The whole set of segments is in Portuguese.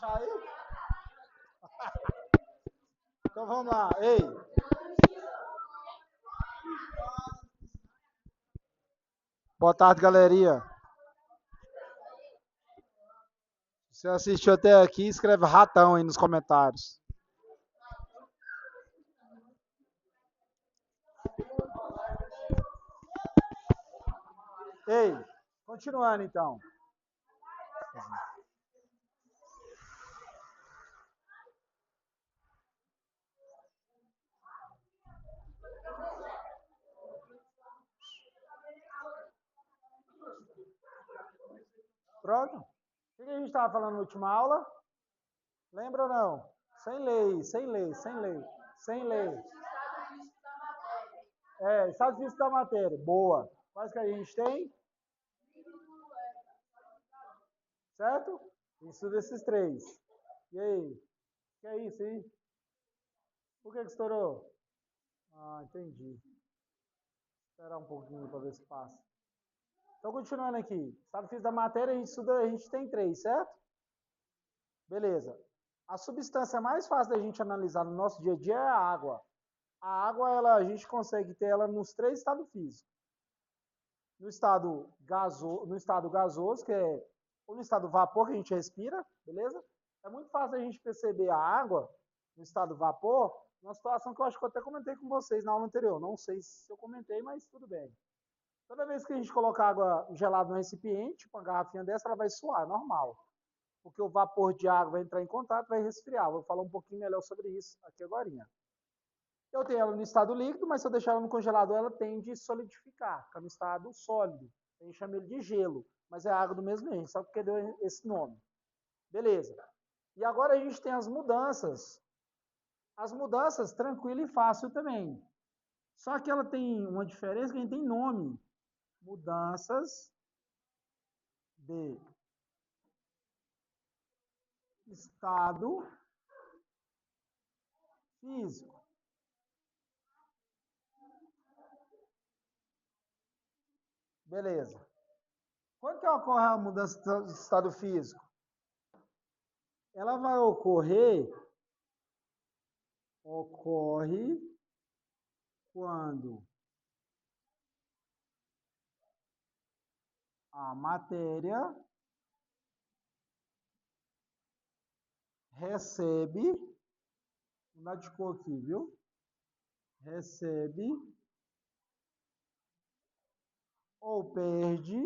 achar aí? Então vamos lá. Ei, boa tarde, galeria. Se você assistiu até aqui, escreve ratão aí nos comentários. Ei, continuando então. Pronto? O que a gente estava falando na última aula? Lembra ou não? Sem lei, sem lei, sem lei, sem lei. Estado físico da matéria. Boa. Quais que a gente tem? Certo? Estuda esses três. E aí? Que é isso aí? Por que estourou? Ah, entendi. Esperar um pouquinho para ver se passa. Então, continuando aqui. Estado físico da matéria, a gente tem três, certo? Beleza. A substância mais fácil da gente analisar no nosso dia a dia é a água. A água, a gente consegue ter ela nos três estados físicos. No estado gasoso, que é ou no estado vapor que a gente respira, beleza? É muito fácil a gente perceber a água no estado vapor, numa situação que eu acho que eu até comentei com vocês na aula anterior. Não sei se eu comentei, mas tudo bem. Toda vez que a gente colocar água gelada no recipiente, com uma garrafinha dessa, ela vai suar, normal. Porque o vapor de água vai entrar em contato, vai resfriar. Vou falar um pouquinho melhor sobre isso aqui agora. Eu tenho ela no estado líquido, mas se eu deixar ela no congelador, ela tende a solidificar, fica no estado sólido. A gente chama ele de gelo, mas é água do mesmo jeito, sabe por que deu esse nome? Beleza. E agora a gente tem as mudanças. As mudanças tranquilo e fácil também. Só que ela tem uma diferença que a gente tem nome. Mudanças de estado físico. Beleza. Quando que ocorre a mudança de estado físico? Ela vai ocorre quando a matéria recebe, vou dar de cor aqui, viu? Recebe ou perde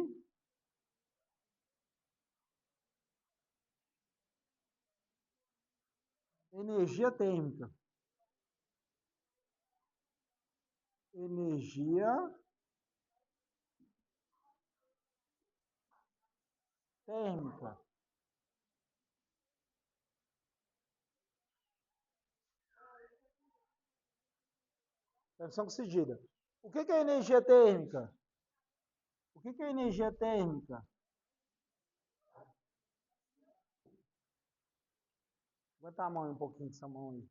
energia térmica. Energia térmica. Tensão oxidada. O que é energia térmica? O que é energia térmica? Vou botar a mão um pouquinho dessa mão aí.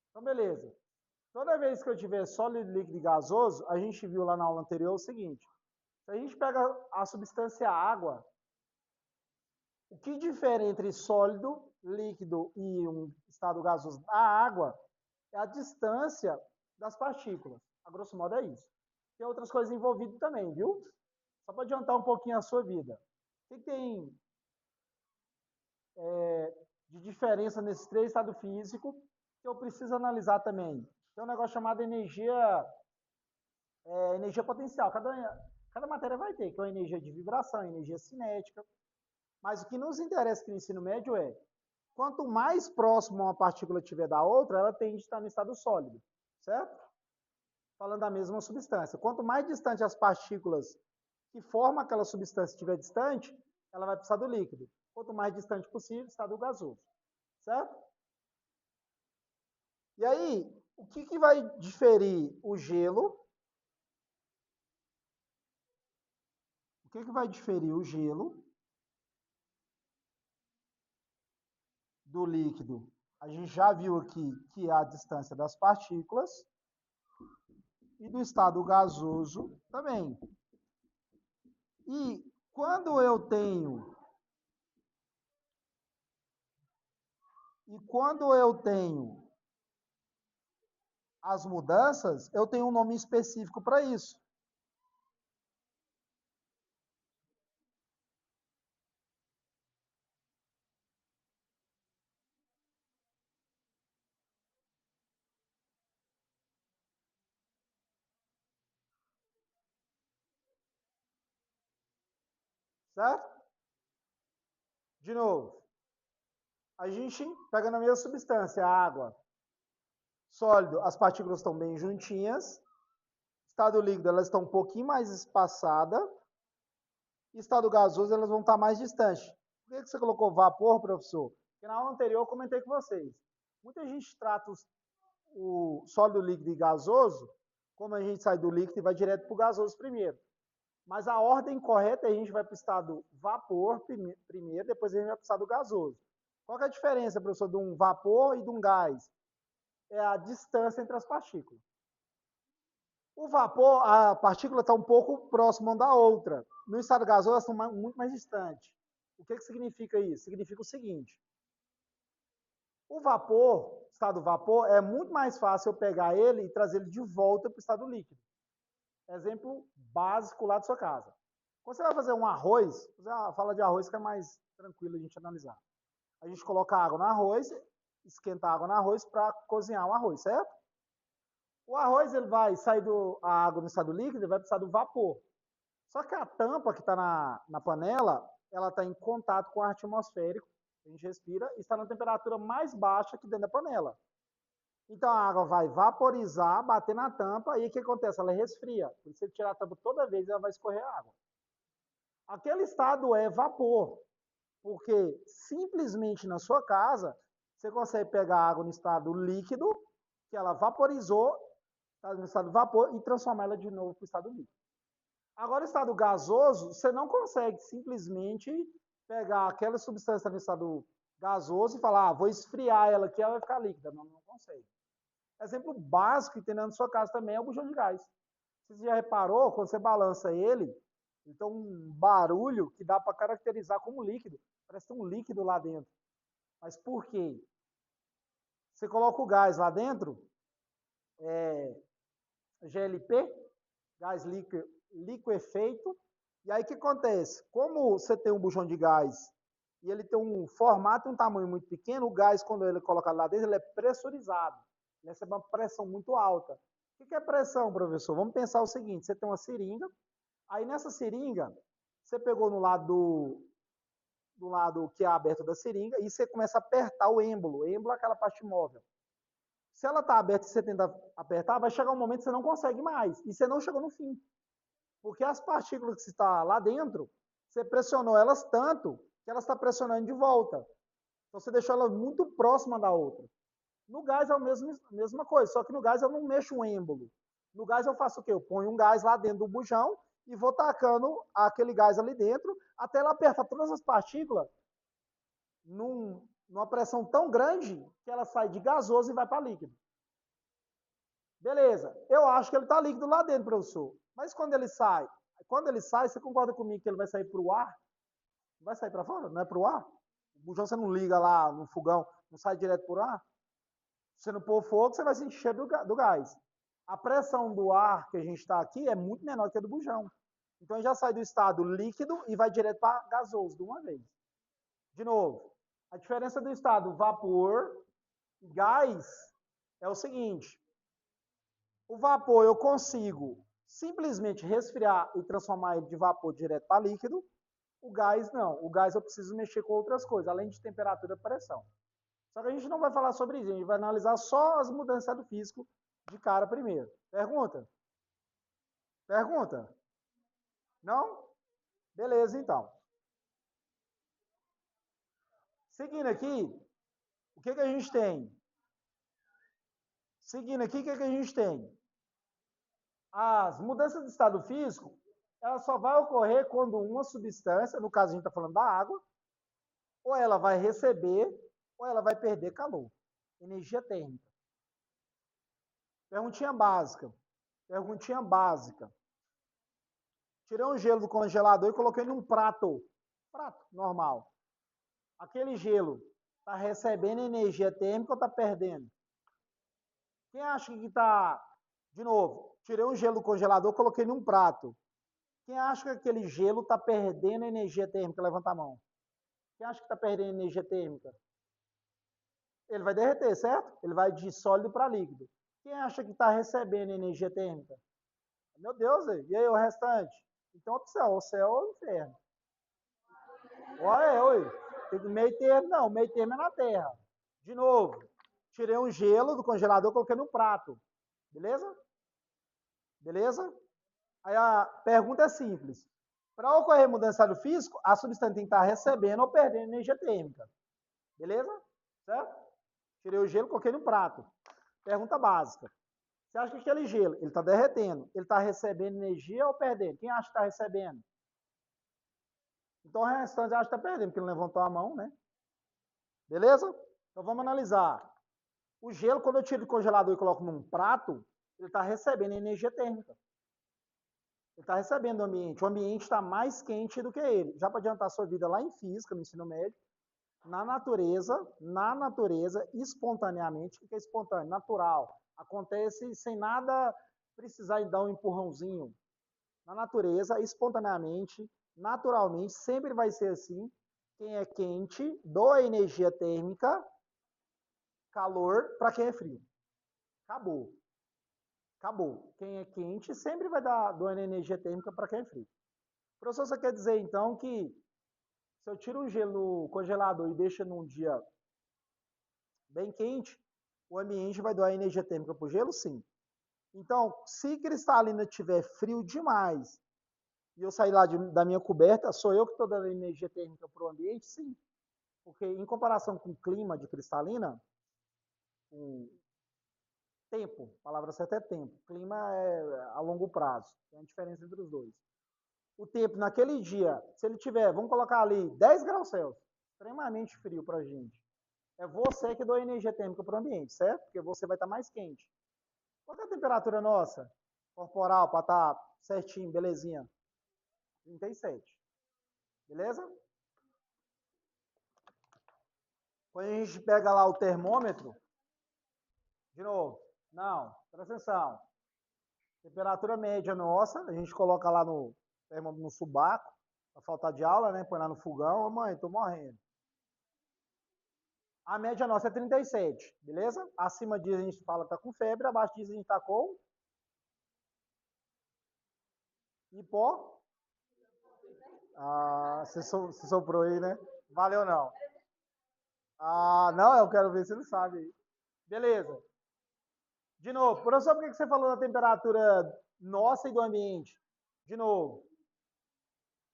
Então, beleza. Toda vez que eu tiver sólido, líquido e gasoso, a gente viu lá na aula anterior o seguinte. Se a gente pega a substância água, o que difere entre sólido, líquido e um estado gasoso da água é a distância das partículas. A grosso modo é isso. Tem outras coisas envolvidas também, viu? Só para adiantar um pouquinho a sua vida. O que tem de diferença nesses três estados físicos que eu preciso analisar também? Tem um negócio chamado energia potencial. Cada matéria vai ter, que é a energia de vibração, energia cinética. Mas o que nos interessa aqui no ensino médio é, quanto mais próximo uma partícula tiver da outra, ela tende a estar no estado sólido, certo? Falando da mesma substância. Quanto mais distante as partículas que formam aquela substância estiver distante, ela vai para o estado líquido. Quanto mais distante possível, estado gasoso, certo? E aí, o que vai diferir o gelo? O que vai diferir o gelo do líquido? A gente já viu aqui que é a distância das partículas e do estado gasoso também. E quando eu tenho E quando eu tenho as mudanças, eu tenho um nome específico para isso. Certo? De novo, a gente pega na mesma substância, a água, sólido, as partículas estão bem juntinhas. Estado líquido, elas estão um pouquinho mais espaçadas. Estado gasoso, elas vão estar mais distantes. Por que você colocou vapor, professor? Porque na aula anterior eu comentei com vocês. Muita gente trata o sólido, líquido e gasoso, como a gente sai do líquido e vai direto para o gasoso primeiro. Mas a ordem correta é a gente vai para o estado vapor primeiro, depois a gente vai para o estado gasoso. Qual que é a diferença, professor, de um vapor e de um gás? É a distância entre as partículas. O vapor, a partícula está um pouco próxima uma da outra. No estado gasoso, elas estão muito mais distantes. O que significa isso? Significa o seguinte: o vapor, estado vapor, é muito mais fácil eu pegar ele e trazer ele de volta para o estado líquido. Exemplo básico lá da sua casa. Quando você vai fazer um arroz, você fala de arroz que é mais tranquilo a gente analisar. A gente coloca água no arroz, esquenta a água no arroz para cozinhar o arroz, certo? O arroz ele vai sair a água no estado líquido e vai para o estado vapor. Só que a tampa que está na panela, ela está em contato com o ar atmosférico, a gente respira, e está na temperatura mais baixa que dentro da panela. Então a água vai vaporizar, bater na tampa, e o que acontece? Ela resfria. Se você tirar a tampa toda vez, ela vai escorrer água. Aquele estado é vapor, porque simplesmente na sua casa, você consegue pegar a água no estado líquido, que ela vaporizou, está no estado de vapor, e transformar ela de novo para o estado líquido. Agora, o estado gasoso, você não consegue simplesmente pegar aquela substância no estado gasoso e falar, vou esfriar ela aqui, ela vai ficar líquida. Não, não consegue. Exemplo básico que tem na sua casa também é o bujão de gás. Você já reparou, quando você balança ele, ele tem um barulho que dá para caracterizar como líquido. Parece que tem um líquido lá dentro. Mas por quê? Você coloca o gás lá dentro, GLP, gás liquefeito, e aí o que acontece? Como você tem um bujão de gás e ele tem um formato e um tamanho muito pequeno, o gás, quando ele é colocado lá dentro, ele é pressurizado. Ele recebe uma pressão muito alta. O que é pressão, professor? Vamos pensar o seguinte: você tem uma seringa, aí nessa seringa, você pegou no lado do lado que é aberto da seringa e você começa a apertar o êmbolo. O êmbolo é aquela parte móvel. Se ela está aberta e você tenta apertar, vai chegar um momento que você não consegue mais. E você não chegou no fim. Porque as partículas que estão lá dentro, você pressionou elas tanto que elas estão pressionando de volta. Então você deixou elas muito próxima da outra. No gás é a mesma coisa, só que no gás eu não mexo um êmbolo. No gás eu faço o quê? Eu ponho um gás lá dentro do bujão e vou tacando aquele gás ali dentro até ela apertar todas as partículas numa pressão tão grande que ela sai de gasoso e vai para líquido. Beleza, eu acho que ele está líquido lá dentro, professor. Mas quando ele sai, você concorda comigo que ele vai sair para o ar? Vai sair para fora? Não é para o ar? O bujão você não liga lá no fogão, não sai direto para o ar? Se você não pôr fogo, você vai sentir cheiro do gás. A pressão do ar que a gente está aqui é muito menor que a do bujão. Então ele já sai do estado líquido e vai direto para gasoso de uma vez. De novo, a diferença do estado vapor e gás é o seguinte: o vapor eu consigo simplesmente resfriar e transformar ele de vapor direto para líquido. O gás não. O gás eu preciso mexer com outras coisas, além de temperatura e pressão. Só que a gente não vai falar sobre isso, a gente vai analisar só as mudanças do físico de cara primeiro. Pergunta? Pergunta? Não? Beleza, então. Seguindo aqui, o que a gente tem? Seguindo aqui, o que a gente tem? As mudanças de estado físico, ela só vai ocorrer quando uma substância, no caso a gente está falando da água, ou ela vai receber, ou ela vai perder calor. Energia térmica. Perguntinha básica. Perguntinha básica. Tirei um gelo do congelador e coloquei num prato. Prato normal. Aquele gelo Está recebendo energia térmica ou está perdendo? Quem acha que está... De novo, tirei um gelo do congelador, coloquei num prato. Quem acha que aquele gelo está perdendo energia térmica? Levanta a mão. Quem acha que está perdendo energia térmica? Ele vai derreter, certo? Ele vai de sólido para líquido. Quem acha que está recebendo energia térmica? Meu Deus, e aí o restante? Então, o céu ou o inferno. Olha, oi. Tem meio termo, não. Meio termo é na terra. De novo, tirei um gelo do congelador, coloquei no prato. Beleza? Beleza? Aí a pergunta é simples. Para ocorrer mudança do físico, a substância tem que estar recebendo ou perdendo energia térmica. Beleza? Certo? Tirei o gelo, coloquei no prato. Pergunta básica. Você acha que aquele gelo, ele está derretendo, ele está recebendo energia ou perdendo? Quem acha que está recebendo? Então o restante acha que está perdendo, porque não levantou a mão, né? Beleza? Então vamos analisar. O gelo, quando eu tiro do congelador e coloco num prato, ele está recebendo energia térmica. Ele está recebendo do ambiente. O ambiente está mais quente do que ele. Já para adiantar a sua vida lá em física, no ensino médio, na natureza, espontaneamente, o que é espontâneo? Natural. Acontece sem nada precisar dar um empurrãozinho. Na natureza, espontaneamente, naturalmente, sempre vai ser assim. Quem é quente, doa energia térmica, calor para quem é frio. Acabou. Acabou. Quem é quente sempre vai dar doando energia térmica para quem é frio. Professor, você quer dizer então que se eu tiro um gelo congelador e deixo num dia bem quente, o ambiente vai doar energia térmica para o gelo? Sim. Então, se cristalina estiver frio demais e eu sair lá da minha coberta, sou eu que estou dando energia térmica para o ambiente? Sim. Porque em comparação com o clima de cristalina, com tempo, a palavra certa é tempo. Clima é a longo prazo. Tem a diferença entre os dois. O tempo naquele dia, se ele tiver, vamos colocar ali 10 graus Celsius, extremamente frio para a gente. É você que doa energia térmica para o ambiente, certo? Porque você vai estar mais quente. Qual é a temperatura nossa? Corporal, para estar certinho, belezinha? 37. Beleza? Quando a gente pega lá o termômetro, de novo, não, presta atenção. Temperatura média nossa, a gente coloca lá no termômetro no subaco, para faltar de aula, né? Põe lá no fogão, ô mãe, tô morrendo. A média nossa é 37, beleza? Acima disso a gente fala que tá com febre, abaixo disso a gente tá com hipó. Ah, você soprou aí, né? Valeu não. Ah, não, eu quero ver se ele sabe. Beleza. De novo, professor, por que você falou da temperatura nossa e do ambiente? De novo.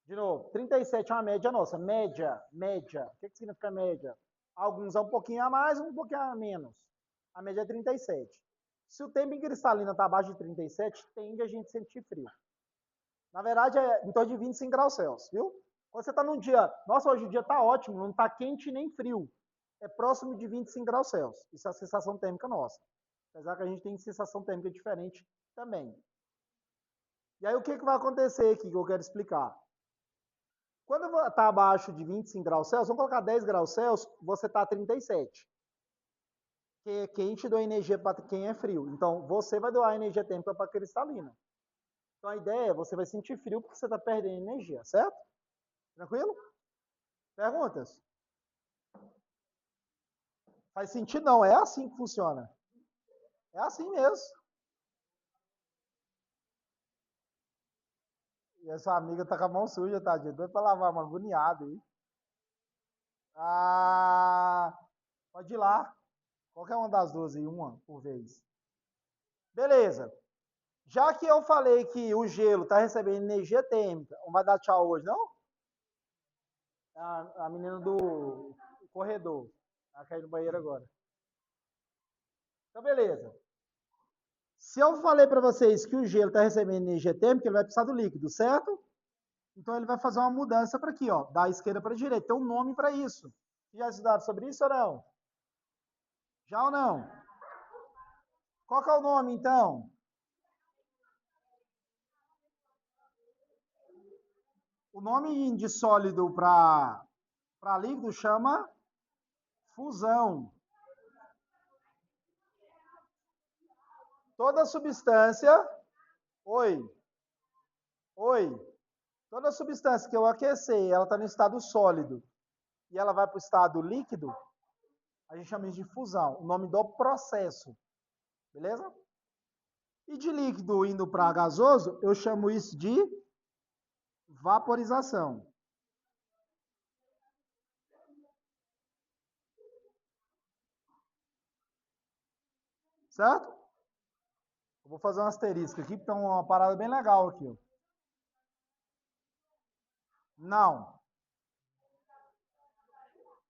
De novo. 37 é uma média nossa. Média. Média. O que significa média? Alguns é um pouquinho a mais, um pouquinho a menos. A média é 37. Se o tempo em cristalina está abaixo de 37, tende a gente sentir frio. Na verdade, é em torno de 25 graus Celsius, viu? Quando você está num dia, nossa, hoje o dia está ótimo, não está quente nem frio. É próximo de 25 graus Celsius. Isso é a sensação térmica nossa. Apesar que a gente tem sensação térmica diferente também. E aí o que vai acontecer aqui que eu quero explicar? Quando está abaixo de 25 graus Celsius, vamos colocar 10 graus Celsius, você está a 37. Quem é quente doa energia para quem é frio. Então, você vai doar energia térmica para cristalina. Então, a ideia é você vai sentir frio porque você está perdendo energia, certo? Tranquilo? Perguntas? Faz sentido? Não, é assim que funciona. É assim mesmo. E essa amiga tá com a mão suja, tadinha. Doido pra lavar, uma agoniada aí. Ah, pode ir lá. Qualquer uma das duas aí, uma por vez. Beleza. Já que eu falei que o gelo está recebendo energia térmica, não vai dar tchau hoje, não? A menina do corredor. Ela caiu no banheiro agora. Então, beleza. Se eu falei para vocês que o gelo está recebendo energia térmica, ele vai precisar do líquido, certo? Então, ele vai fazer uma mudança para aqui, ó, da esquerda para a direita. Tem um nome para isso. Já estudaram sobre isso ou não? Já ou não? Qual que é o nome, então? O nome de sólido para líquido chama Fusão. Toda substância... Oi. Toda substância que eu aquecer, ela está no estado sólido e ela vai para o estado líquido, a gente chama isso de fusão. O nome do processo. Beleza? E de líquido indo para gasoso, eu chamo isso de vaporização. Certo? Eu vou fazer um asterisco aqui, porque é uma parada bem legal aqui. Ó. Não.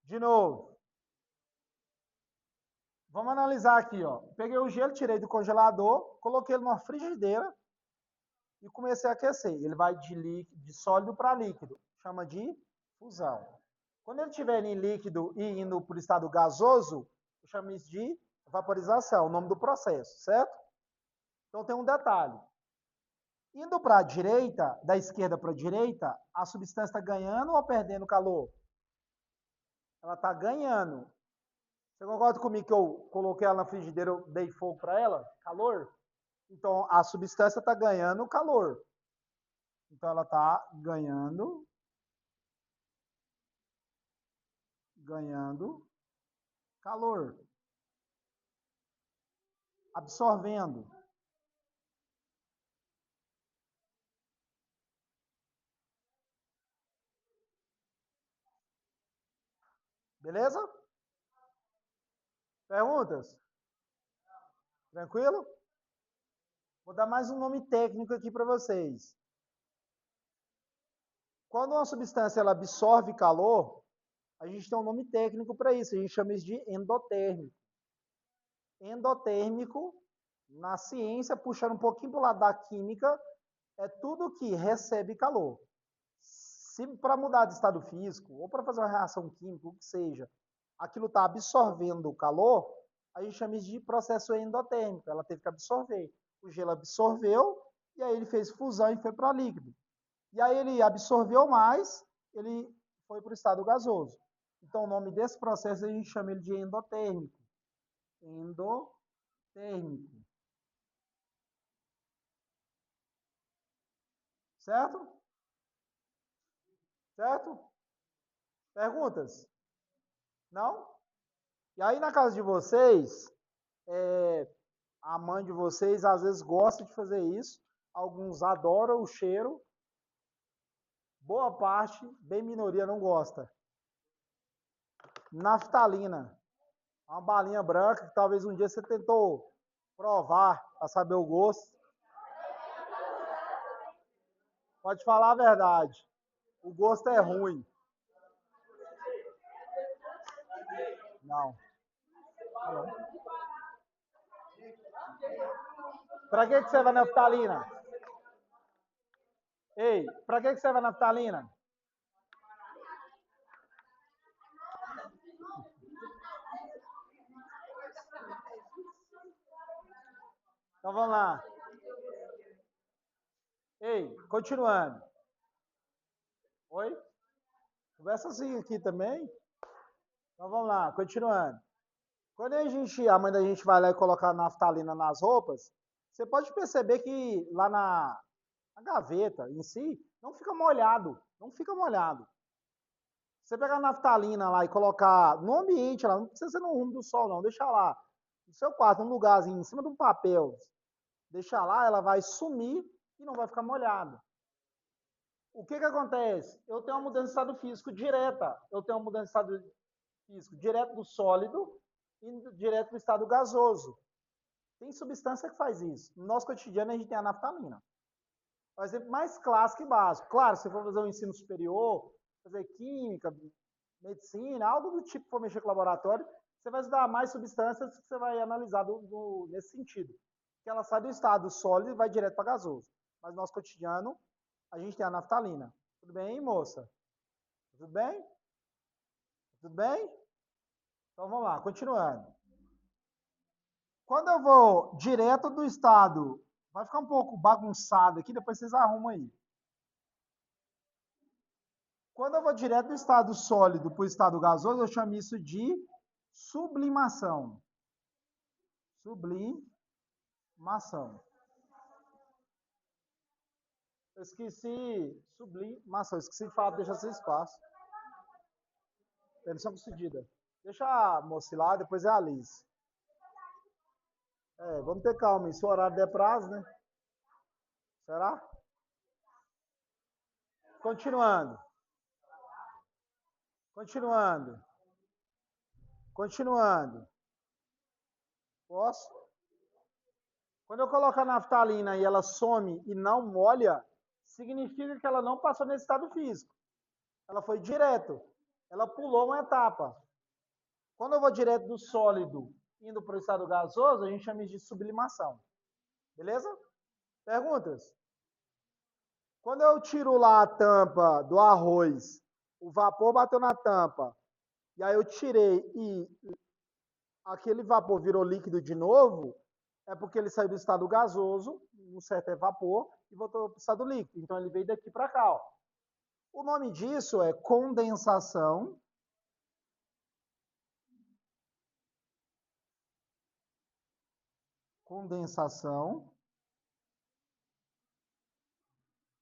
De novo. Vamos analisar aqui, ó. Peguei o gelo, tirei do congelador, coloquei ele numa frigideira e comecei a aquecer. Ele vai de sólido para líquido. Chama de fusão. Quando ele estiver em líquido e indo para o estado gasoso, eu chamo isso de vaporização, o nome do processo, certo? Então tem um detalhe. Indo para a direita, da esquerda para a direita, a substância está ganhando ou perdendo calor? Ela está ganhando. Você concorda comigo que eu coloquei ela na frigideira, eu dei fogo para ela? Calor? Então, a substância está ganhando calor. Então, ela está ganhando calor. Absorvendo. Beleza? Perguntas? Tranquilo? Vou dar mais um nome técnico aqui para vocês. Quando uma substância ela absorve calor, a gente tem um nome técnico para isso. A gente chama isso de endotérmico. Endotérmico, na ciência, puxando um pouquinho para o lado da química, é tudo que recebe calor. Se para mudar de estado físico, ou para fazer uma reação química, o que seja, aquilo está absorvendo o calor, a gente chama isso de processo endotérmico. Ela teve que absorver. O gelo absorveu, e aí ele fez fusão e foi para líquido. E aí ele absorveu mais, ele foi para o estado gasoso. Então, o nome desse processo a gente chama ele de endotérmico. Endotérmico. Certo? Certo? Perguntas? Não? E aí na casa de vocês, a mãe de vocês às vezes gosta de fazer isso. Alguns adoram o cheiro. Boa parte, bem minoria, não gosta. Naftalina. Uma balinha branca que talvez um dia você tentou provar para saber o gosto. Pode falar a verdade. O gosto é ruim. Não. Para que serve a naftalina? Ei, para que serve a naftalina? Então vamos lá. Ei, continuando. Oi? Conversa assim aqui também. Então vamos lá, continuando. Quando a mãe da gente vai lá e colocar a naftalina nas roupas, você pode perceber que lá na gaveta em si, não fica molhado. Não fica molhado. Você pegar a naftalina lá e colocar no ambiente, lá, não precisa ser no rumo do sol, não. Deixa lá, no seu quarto, num lugarzinho, em cima de um papel. Deixa lá, ela vai sumir e não vai ficar molhado. O que acontece? Eu tenho uma mudança de estado físico direta. Eu tenho uma mudança de estado físico direto do sólido e direto do estado gasoso. Tem substância que faz isso. No nosso cotidiano, a gente tem a naftalina. É o exemplo mais clássico e básico. Claro, se for fazer um ensino superior, fazer química, medicina, algo do tipo que for mexer com o laboratório, você vai estudar mais substâncias que você vai analisar nesse sentido. Que ela sai do estado sólido e vai direto para gasoso. Mas no nosso cotidiano, a gente tem a naftalina. Tudo bem, moça? Tudo bem? Tudo bem? Então vamos lá, continuando. Quando eu vou direto do estado, vai ficar um pouco bagunçado aqui, depois vocês arrumam aí. Quando eu vou direto do estado sólido para o estado gasoso, eu chamo isso de Sublimação. Sublimação. Eu esqueci. Sublimação. Esqueci de falar, deixa sem espaço. Permissão concedida. Deixa a moça ir lá, depois é a Liz. Vamos ter calma. Se o horário der prazo, né? Será? Continuando. Posso? Quando eu coloco a naftalina e ela some e não molha, significa que ela não passou nesse estado físico. Ela foi direto. Ela pulou uma etapa. Quando eu vou direto do sólido indo para o estado gasoso, a gente chama isso de sublimação. Beleza? Perguntas? Quando eu tiro lá a tampa do arroz, o vapor bateu na tampa, e aí eu tirei e aquele vapor virou líquido de novo, é porque ele saiu do estado gasoso, um certo é vapor, e voltou para o estado líquido. Então ele veio daqui para cá. Ó. O nome disso é condensação. Condensação.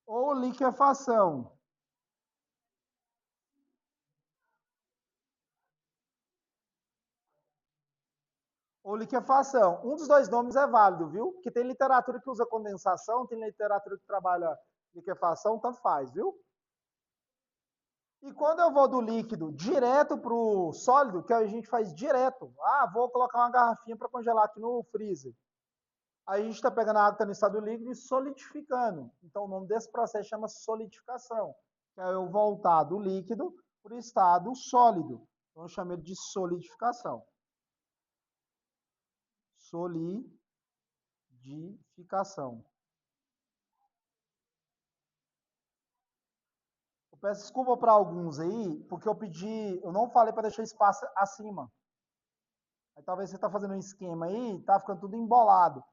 Ou liquefação. Ou liquefação. Um dos dois nomes é válido, viu? Porque tem literatura que usa condensação, tem literatura que trabalha liquefação, tanto faz, viu? E quando eu vou do líquido direto para o sólido, que a gente faz direto. Ah, vou colocar uma garrafinha para congelar aqui no freezer. Aí a gente está pegando a água que está no estado líquido e solidificando. Então o nome desse processo chama solidificação. Que é eu voltar do líquido para o estado sólido. Então eu chamo ele de solidificação. Solidificação. Eu peço desculpa para alguns aí, porque eu não falei para deixar espaço acima. Aí talvez você está fazendo um esquema aí, tá ficando tudo embolado.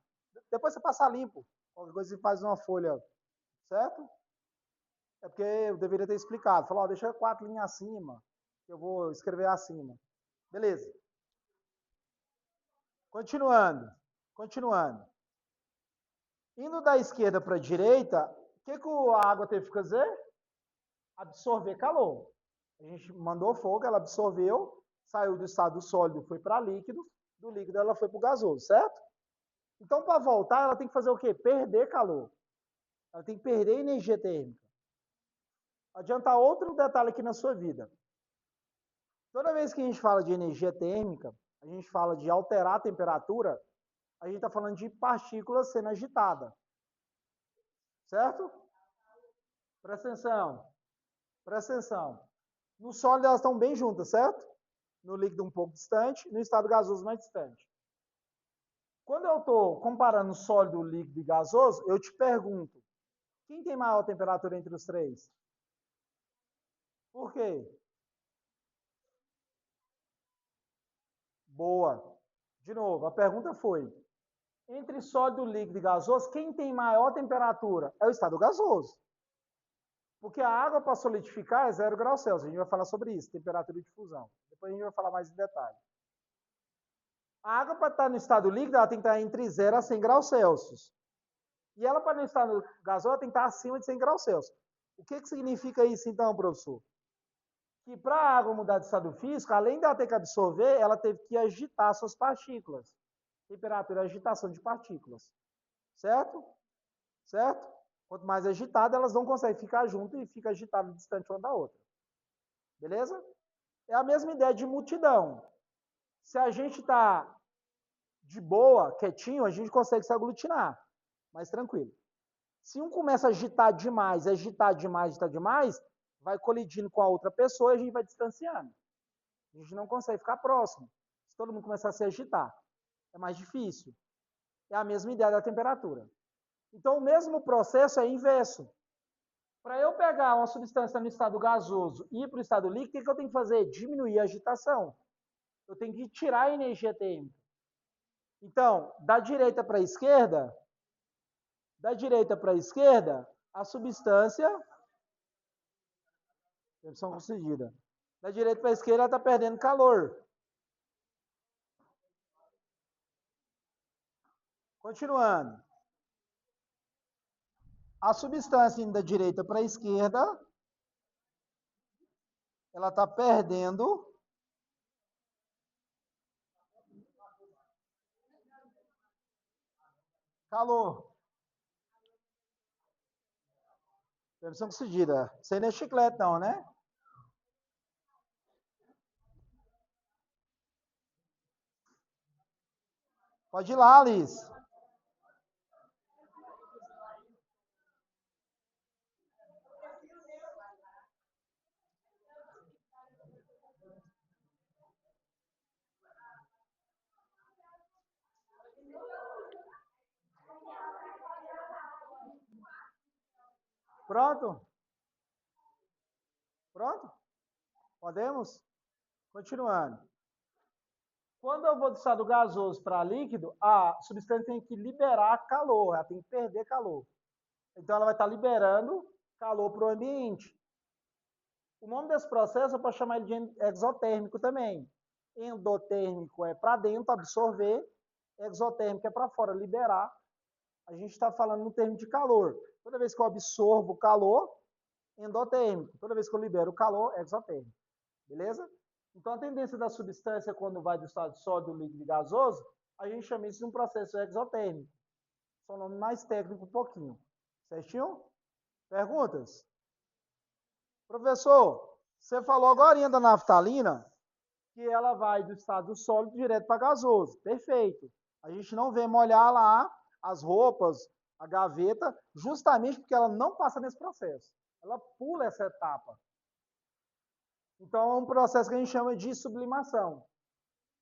Depois você passa limpo. Qualquer coisa você faz uma folha, certo? É porque eu deveria ter explicado. Falou, deixa 4 linhas acima, que eu vou escrever acima. Beleza. Continuando. Indo da esquerda para a direita, o que a água teve que fazer? Absorver calor. A gente mandou fogo, ela absorveu, saiu do estado sólido, foi para líquido, do líquido ela foi para o gasoso, certo? Então, para voltar, ela tem que fazer o quê? Perder calor. Ela tem que perder energia térmica. Adiantar outro detalhe aqui na sua vida. Toda vez que a gente fala de energia térmica, a gente fala de alterar a temperatura, a gente está falando de partículas sendo agitadas. Certo? Presta atenção. No sólido elas estão bem juntas, certo? No líquido um pouco distante, no estado gasoso mais distante. Quando eu estou comparando sólido, líquido e gasoso, eu te pergunto, quem tem maior temperatura entre os três? Por quê? Boa. De novo, a pergunta foi, entre sólido, líquido e gasoso, quem tem maior temperatura? É o estado gasoso. Porque a água para solidificar é 0 graus Celsius. A gente vai falar sobre isso, temperatura de fusão. Depois a gente vai falar mais em detalhe. A água para estar no estado líquido, ela tem que estar entre 0 a 100 graus Celsius. E ela para no estado gasoso, ela tem que estar acima de 100 graus Celsius. O que significa isso então, professor? Que para a água mudar de estado físico, além dela ter que absorver, ela teve que agitar suas partículas. Temperatura é agitação de partículas. Certo? Certo? Quanto mais agitada, elas não conseguem ficar juntas e fica agitada distante uma da outra. Beleza? É a mesma ideia de multidão. Se a gente está de boa, quietinho, a gente consegue se aglutinar. Mais tranquilo. Se um começa a agitar demais, vai colidindo com a outra pessoa e a gente vai distanciando. A gente não consegue ficar próximo. Se todo mundo começar a se agitar, é mais difícil. É a mesma ideia da temperatura. Então, o mesmo processo é inverso. Para eu pegar uma substância no estado gasoso e ir para o estado líquido, o que eu tenho que fazer? Diminuir a agitação. Eu tenho que tirar a energia térmica. Então, da direita para a esquerda, a substância, permissão concedida. Da direita para a esquerda, ela está perdendo calor. Continuando. A substância indo da direita para a esquerda, ela está perdendo calor. Versão decidida. Isso aí não é chiclete, não, né? Pode ir lá, Alice. Pronto? Pronto? Podemos? Continuando. Quando eu vou do estado gasoso para líquido, a substância tem que liberar calor, ela tem que perder calor. Então, ela vai estar liberando calor para o ambiente. O nome desse processo eu posso chamar ele de exotérmico também. Endotérmico é para dentro, absorver. Exotérmico é para fora, liberar. A gente está falando no termo de calor. Toda vez que eu absorvo calor, endotérmico. Toda vez que eu libero calor, exotérmico. Beleza? Então, a tendência da substância, quando vai do estado sólido, líquido e gasoso, a gente chama isso de um processo exotérmico. Só um nome mais técnico um pouquinho. Certinho? Perguntas? Professor, você falou agora da naftalina, que ela vai do estado sólido direto para gasoso. Perfeito. A gente não vê molhar lá as roupas, a gaveta, justamente porque ela não passa nesse processo. Ela pula essa etapa. Então, é um processo que a gente chama de sublimação.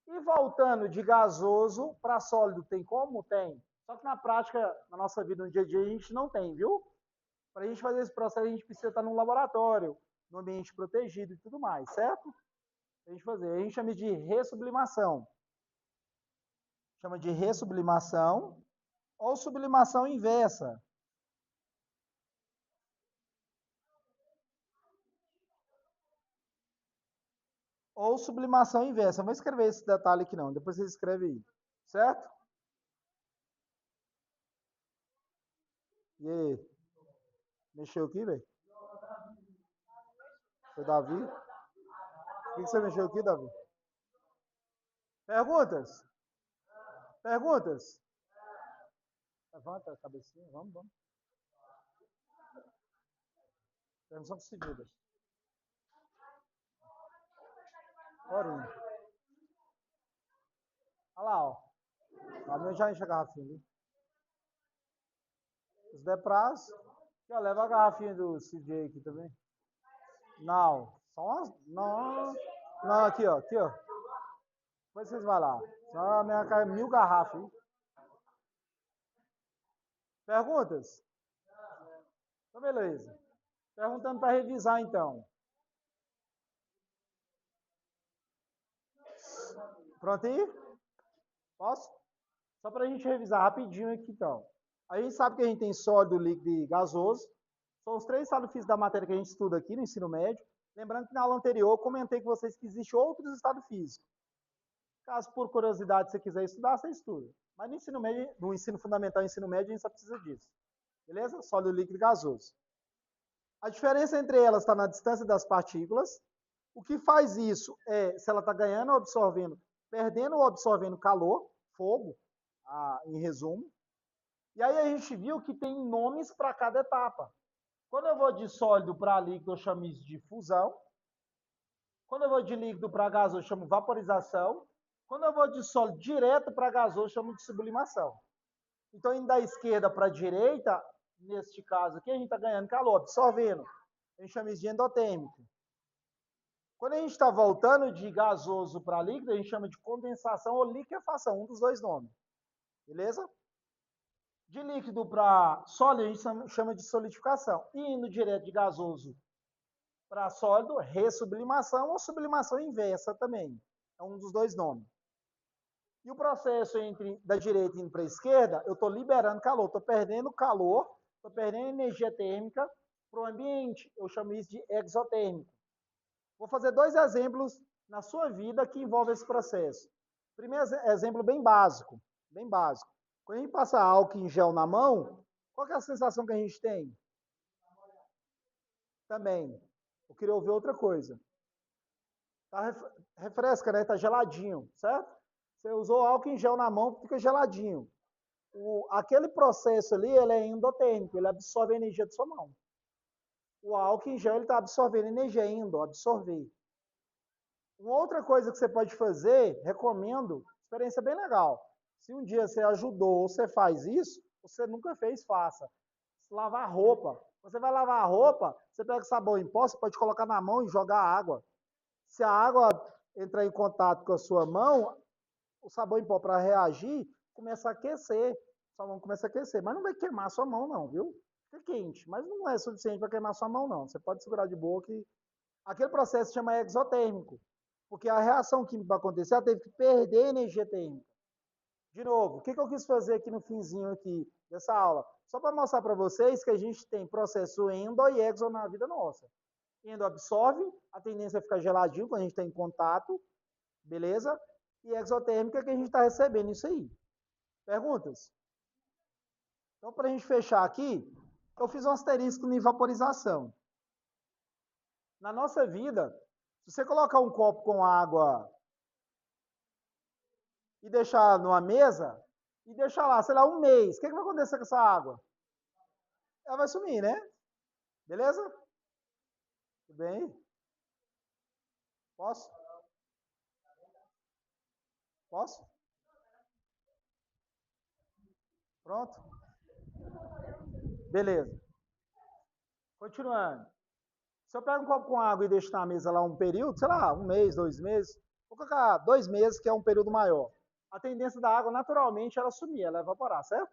E voltando de gasoso para sólido, tem como? Tem. Só que na prática, na nossa vida, no dia a dia, a gente não tem, viu? Para a gente fazer esse processo, a gente precisa estar num laboratório, num ambiente protegido e tudo mais, certo? A gente fazer. A gente chama de ressublimação. Chama de ressublimação ou sublimação inversa. Ou sublimação inversa. Eu vou escrever esse detalhe aqui não, depois você escreve aí. Certo? E aí? Mexeu aqui, velho? Foi Davi? O que você mexeu aqui, Davi? Perguntas? Perguntas? Levanta a cabecinha, vamos, vamos. Perguntas seguidas. Orinho. Olha lá, ó. A minha já enche a garrafinha ali. Os Depraz. Aqui, ó, leva a garrafinha do CJ aqui também. Não. Só umas. Não. Não, aqui, ó. Aqui, ó. Depois vocês vão lá. Só a minha cai 1000 garrafas, hein? Perguntas? Então, beleza. Perguntando para revisar, então. Pronto aí? Posso? Só para a gente revisar rapidinho aqui, então. A gente sabe que a gente tem sólido, líquido e gasoso. São os três estados físicos da matéria que a gente estuda aqui no ensino médio. Lembrando que na aula anterior eu comentei com vocês que existem outros estados físicos. Caso por curiosidade você quiser estudar, você estuda. Mas no ensino médio, no ensino fundamental e ensino médio, a gente só precisa disso. Beleza? Sólido, líquido e gasoso. A diferença entre elas está na distância das partículas. O que faz isso é se ela está ganhando ou absorvendo, perdendo ou absorvendo calor, fogo, em resumo. E aí a gente viu que tem nomes para cada etapa. Quando eu vou de sólido para líquido, eu chamo isso de fusão. Quando eu vou de líquido para gasoso, eu chamo vaporização. Quando eu vou de sólido direto para gasoso, eu chamo de sublimação. Então, indo da esquerda para a direita, neste caso aqui, a gente está ganhando calor, absorvendo. A gente chama isso de endotérmico. Quando a gente está voltando de gasoso para líquido, a gente chama de condensação ou liquefação, um dos dois nomes. Beleza? De líquido para sólido, a gente chama de solidificação. E indo direto de gasoso para sólido, ressublimação ou sublimação inversa também. É um dos dois nomes. E o processo da direita indo para a esquerda, eu estou liberando calor, estou perdendo calor, estou perdendo energia térmica para o ambiente. Eu chamo isso de exotérmico. Vou fazer dois exemplos na sua vida que envolvem esse processo. Primeiro exemplo bem básico, bem básico. Quando a gente passa álcool em gel na mão, qual que é a sensação que a gente tem? Também. Eu queria ouvir outra coisa. Tá refresca, né? Tá geladinho, certo? Você usou álcool em gel na mão, fica geladinho. Aquele processo ali, ele é endotérmico, ele absorve a energia da sua mão. O álcool em gel, ele está absorvendo energia, absorver. Uma outra coisa que você pode fazer, recomendo, experiência bem legal. Se um dia você ajudou ou você faz isso, você nunca fez, faça. Lavar roupa. Você vai lavar a roupa, você pega sabão em pó, você pode colocar na mão e jogar água. Se a água entrar em contato com a sua mão, o sabão em pó para reagir, começa a aquecer. Sua mão começa a aquecer. Mas não vai queimar a sua mão, não, viu? Fica quente. Mas não é suficiente para queimar a sua mão, não. Você pode segurar de boa que. Aquele processo se chama exotérmico. Porque a reação química para acontecer, ela teve que perder energia térmica. De novo, o que eu quis fazer aqui no finzinho aqui dessa aula? Só para mostrar para vocês que a gente tem processo endo e exo na vida nossa. Endo absorve, a tendência é ficar geladinho quando a gente está em contato, beleza? E exotérmica que a gente está recebendo isso aí. Perguntas? Então, para a gente fechar aqui, eu fiz um asterisco em vaporização. Na nossa vida, se você colocar um copo com água e deixar numa mesa, e deixar lá, sei lá, um mês, o que vai acontecer com essa água? Ela vai sumir, né? Beleza? Tudo bem? Posso? Posso? Pronto? Beleza. Continuando. Se eu pego um copo com água e deixo na mesa lá um período, sei lá, um mês, 2 meses, vou colocar 2 meses, que é um período maior. A tendência da água, naturalmente, ela sumir, ela evaporar, certo?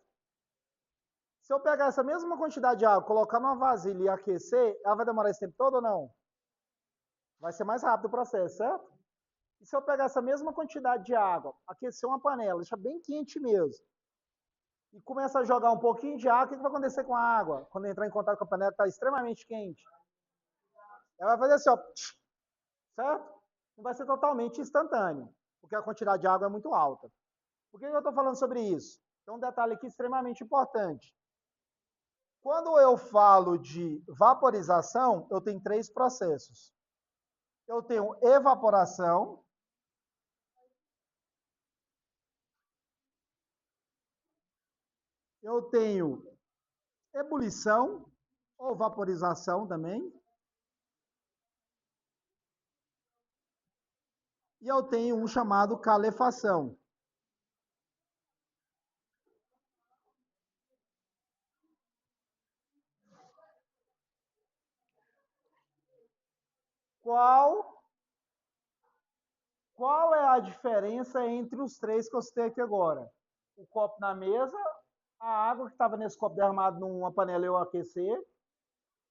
Se eu pegar essa mesma quantidade de água, colocar numa vasilha e aquecer, ela vai demorar esse tempo todo ou não? Vai ser mais rápido o processo, certo? E se eu pegar essa mesma quantidade de água, aquecer uma panela, deixar bem quente mesmo, e começar a jogar um pouquinho de água, o que vai acontecer com a água? Quando entrar em contato com a panela que está extremamente quente? Ela vai fazer assim, ó, certo? Não vai ser totalmente instantâneo, porque a quantidade de água é muito alta. Por que eu estou falando sobre isso? Então, um detalhe aqui extremamente importante. Quando eu falo de vaporização, eu tenho 3 processos. Eu tenho evaporação, eu tenho ebulição, ou vaporização também, e eu tenho um chamado calefação. Qual é a diferença entre os 3 que eu citei aqui agora? O copo na mesa, a água que estava nesse copo derramado numa panela eu aquecer,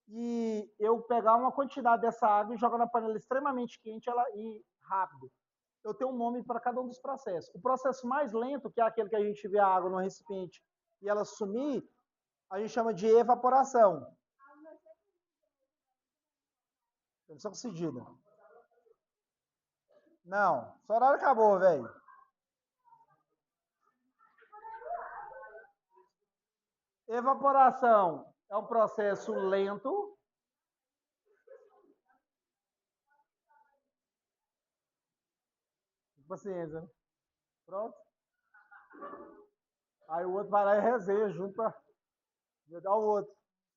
e eu pegar uma quantidade dessa água e jogar na panela extremamente quente e rápido. Eu tenho um nome para cada um dos processos. O processo mais lento, que é aquele que a gente vê a água no recipiente e ela sumir, a gente chama de evaporação. Só conseguida. Não, seu horário acabou, velho. Evaporação é um processo lento. Paciência. Pronto. Aí o outro vai lá e resenha junto para dar o outro.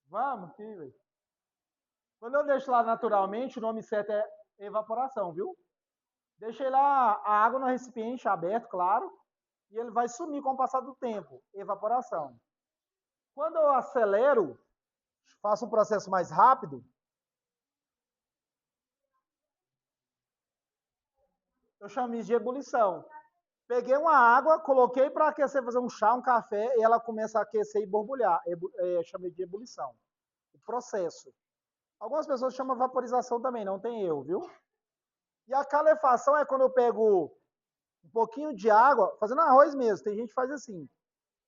Vamos, aqui, velho. Quando eu deixo lá naturalmente, o nome certo é evaporação, viu? Deixei lá a água no recipiente aberto, claro, e ele vai sumir com o passar do tempo. Evaporação. Quando eu acelero, faço um processo mais rápido, eu chamo isso de ebulição. Peguei uma água, coloquei para aquecer, fazer um chá, um café, e ela começa a aquecer e borbulhar. Chamei de ebulição. O processo. Algumas pessoas chamam vaporização também, não tem eu, viu? E a calefação é quando eu pego um pouquinho de água, fazendo arroz mesmo, tem gente que faz assim,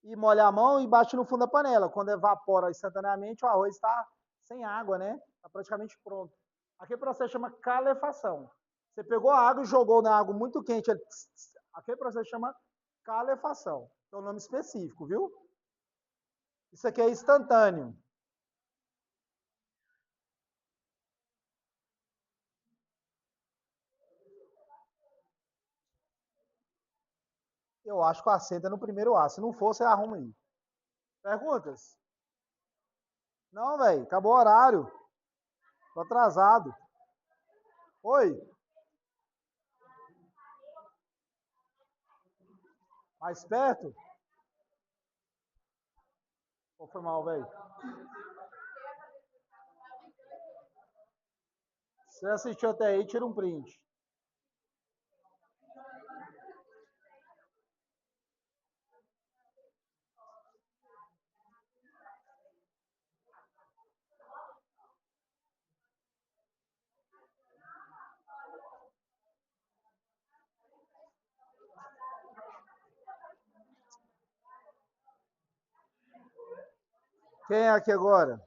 e molha a mão e bate no fundo da panela. Quando evapora instantaneamente, o arroz está sem água, né? Está praticamente pronto. Aquele processo chama calefação. Você pegou a água e jogou na água muito quente, aquele processo chama calefação. É um nome específico, viu? Isso aqui é instantâneo. Eu acho que o assento é no primeiro A. Se não for, você arruma aí. Perguntas? Não, velho. Acabou o horário. Tô atrasado. Oi? Mais perto? Ou foi mal, velho? Se você assistiu até aí, tira um print. Quem é aqui agora?